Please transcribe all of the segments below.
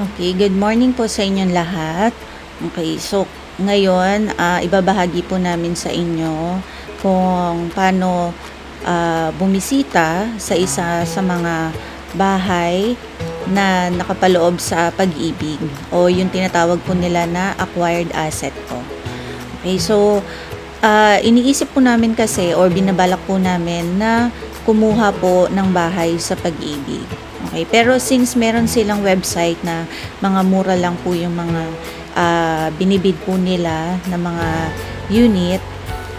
Okay, good morning po sa inyong lahat. Okay, so ngayon, ibabahagi po namin sa inyo kung paano bumisita sa isa sa mga bahay na nakapaloob sa pag-ibig o yung tinatawag po nila na acquired asset po. Okay, so iniisip po namin kasi or binabalak po namin na kumuha po ng bahay sa pag-ibig. Okay, pero since meron silang website na mga mura lang po yung mga binibid po nila na mga unit,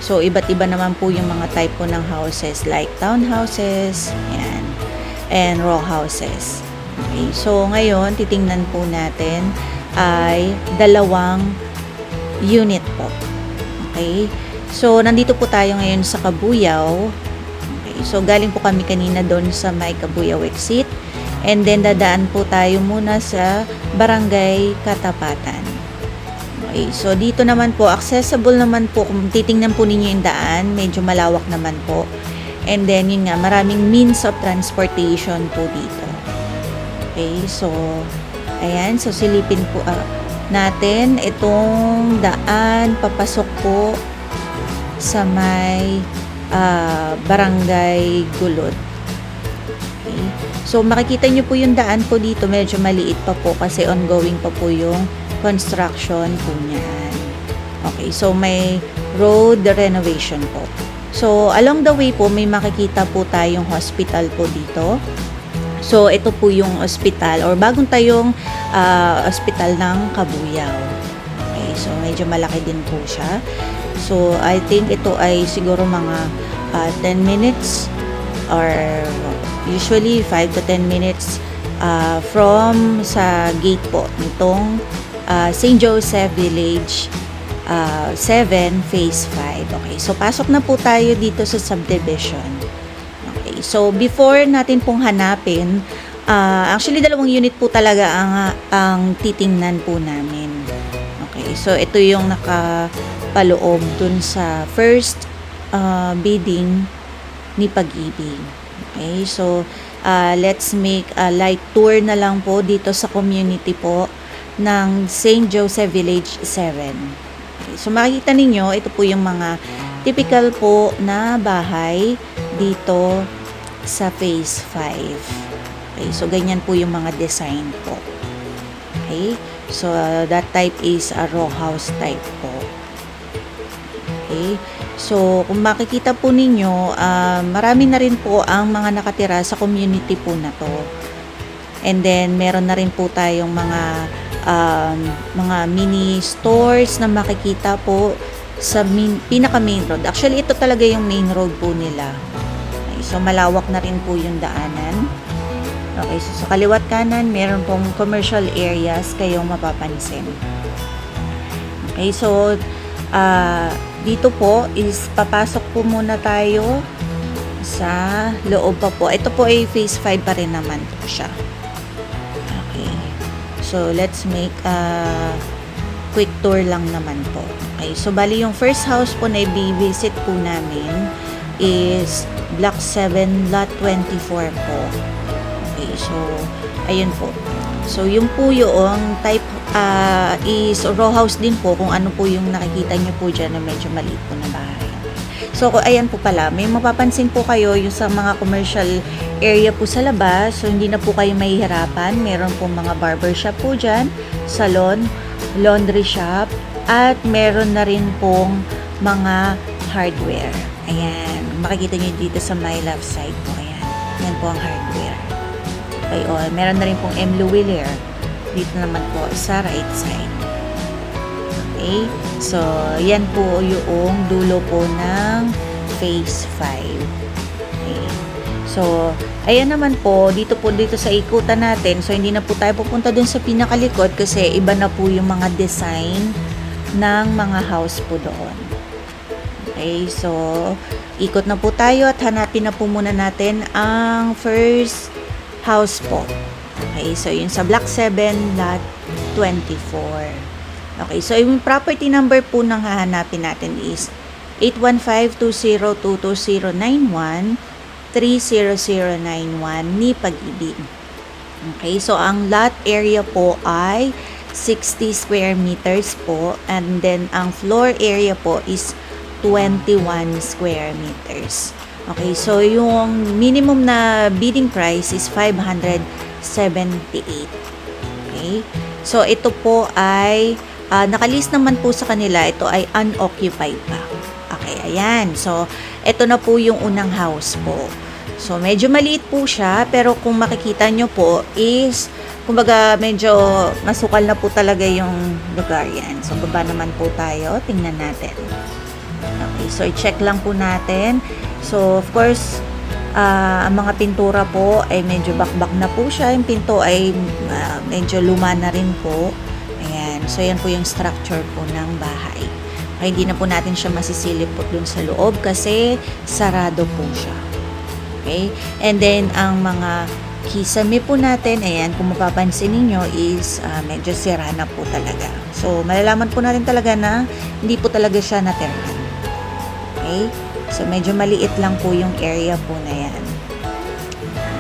so iba't iba naman po yung mga type po ng houses like townhouses, yan, and row houses. Okay, so ngayon titingnan po natin ay dalawang unit po. Okay, so nandito po tayo ngayon sa Kabuyao. Okay, so galing po kami kanina doon sa may Kabuyao exit. And then, dadaan po tayo muna sa Barangay Katapatan. Okay, so dito naman po, accessible naman po. Kung titingnan po ninyo yung daan, medyo malawak naman po. And then, yun nga, maraming means of transportation po dito. Okay, so, ayan, so silipin po natin itong daan, papasok po sa may Barangay Gulod. Okay. So, makikita nyo po yung daan po dito, medyo maliit pa po kasi ongoing pa po yung construction po niyan. Okay, so may road renovation po. So, along the way po, may makikita po tayong hospital po dito. So, ito po yung hospital or bagong tayong hospital ng Kabuyao. Okay, so medyo malaki din po siya. So, I think ito ay siguro mga 10 minutes or usually 5 to 10 minutes from sa gate po nitong St. Joseph Village 7 Phase 5. Okay, so pasok na po tayo dito sa subdivision. Okay, so before natin pong hanapin, actually dalawang unit po talaga ang titingnan po namin. Okay, so ito yung nakapaloob dun sa first bidding ni Pag-ibig. Okay, so let's make a light tour na lang po dito sa community po ng St. Joseph Village 7. Okay, so makikita ninyo, ito po yung mga typical po na bahay dito sa Phase 5. Okay, so ganyan po yung mga design po. Okay, so that type is a row house type po. Okay, so kung makikita po ninyo, marami na rin po ang mga nakatira sa community po na to. And then meron na rin po tayong mga mini stores na makikita po sa pinaka main road. Actually, ito talaga yung main road po nila. Okay, so malawak na rin po yung daanan. Okay, so sa kaliwat kanan, meron pong commercial areas kayong mapapansin. Okay, so dito po is papasok po muna tayo sa loob pa po. Ito po ay Phase 5 pa rin naman po siya. Okay, so let's make a quick tour lang naman po. Okay, so bali yung first house po na i-visit po namin is Block 7 Lot 24 po. Okay, so ayun po. So yung po yung type is row house din po, kung ano po yung nakikita nyo po dyan na medyo maliit po na bahay. So ayan po pala, may mapapansin po kayo yung sa mga commercial area po sa labas, so hindi na po kayo mahihirapan. Meron po mga barber shop po dyan, salon, laundry shop, at meron na rin pong mga hardware. Ayan, makikita nyo dito sa my left side po, ayan, yan po ang hardware. Okay, meron na rin pong M. Louis dito naman po sa right side. Okay, so yan po yung dulo po ng Phase 5. Okay, so ayan naman po dito sa ikutan natin. So hindi na po tayo pupunta dun sa pinakalikod kasi iba na po yung mga design ng mga house po doon. Okay, so ikot na po tayo at hanapin na po muna natin ang first house po. Okay, so yun sa Block 7 Lot 24. Okay, so yung property number po ng hahanapin natin is 815-202-2091 30091 ni Pag-ibig. Okay, so ang lot area po ay 60 square meters po, and then ang floor area po is 21 square meters. Okay, so yung minimum na bidding price is 578. Okay, so ito po ay nakalist naman po sa kanila, ito ay unoccupied pa. Okay, ayan. So, ito na po yung unang house po. So, medyo maliit po siya, pero kung makikita nyo po is, kumbaga medyo masukal na po talaga yung lugar yan. So, baba naman po tayo. Tingnan natin. Okay, so i-check lang po natin. So, of course, ang mga pintura po ay medyo bakbak na po siya. Yung pinto ay medyo luma na rin po. Ayan. So, yan po yung structure po ng bahay. Okay, hindi na po natin siya masisilip po dun sa loob kasi sarado po siya. Okay? And then, ang mga kisame po natin, ayan, kung mapapansin ninyo is medyo sira na po talaga. So, malalaman po natin talaga na hindi po talaga siya natirhan. Okay? So, medyo maliit lang po yung area po na yan.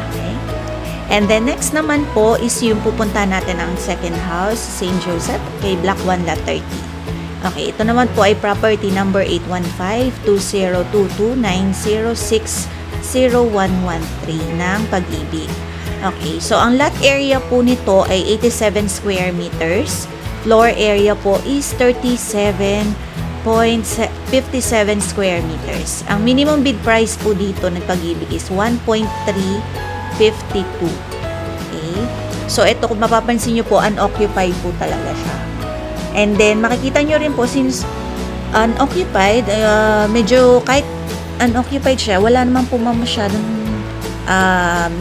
Okay? And then, next naman po is yung pupunta natin ang second house, St. Joseph, okay, Block 1, Lot 30. Okay, ito naman po ay property number 815-2022-906-0113 ng Pag-ibig. Okay, so ang lot area po nito ay 87 square meters. Floor area po is 37.57 square meters. Ang minimum bid price po dito ng Pag-ibig is 1.352. Okay, so ito kung mapapansin nyo po, unoccupied po talaga siya. And then, makikita nyo rin po, since unoccupied, medyo kahit unoccupied siya, wala naman po masyadong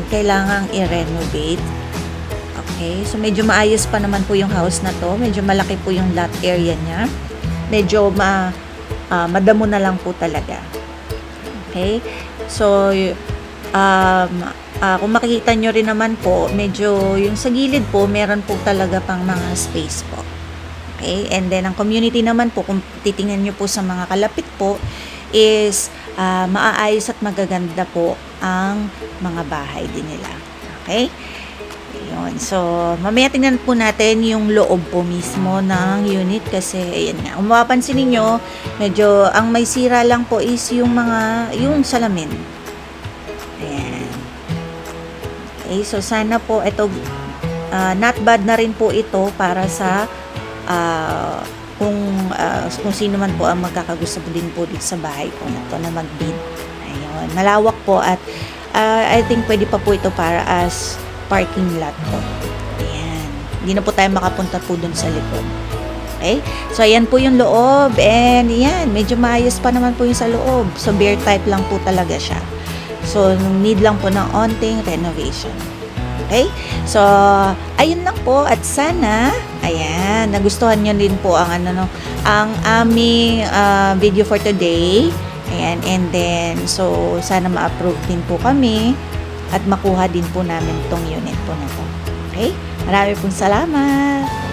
kailangang i-renovate. Okay, so medyo maayos pa naman po yung house na to. Medyo malaki po yung lot area niya. Medyo madamo na lang po talaga. Okay, so kung makikita nyo rin naman po, medyo yung sa gilid po, meron po talaga pang mga space po. Okay, and then ang community naman po, kung titingnan nyo po sa mga kalapit po, is maaayos at magaganda po ang mga bahay din nila. Okay? Ayun. So, mamaya tingnan po natin yung loob po mismo ng unit kasi, ayan nga, kung mapapansin ninyo, medyo ang may sira lang po is yung salamin. Ayan. Okay, so sana po ito, not bad na rin po ito para sa kung sino man po ang magkakagusto din po dito sa bahay po na to na mag-bid. Ayun, malawak po at I think pwede pa po ito para as parking lot po. Ayan, hindi na po tayo makapunta po dun sa likod. Okay, so ayan po yung loob, and ayan, medyo maayos pa naman po yung sa loob. So bear type lang po talaga siya. So need lang po ng onting renovation. Okay? So, ayun lang po at sana, ayan, nagustuhan nyo din po ang ang aming video for today. Ayan, and then, so, sana ma-approve din po kami at makuha din po namin tong unit po na to. Okay? Marami pong salamat!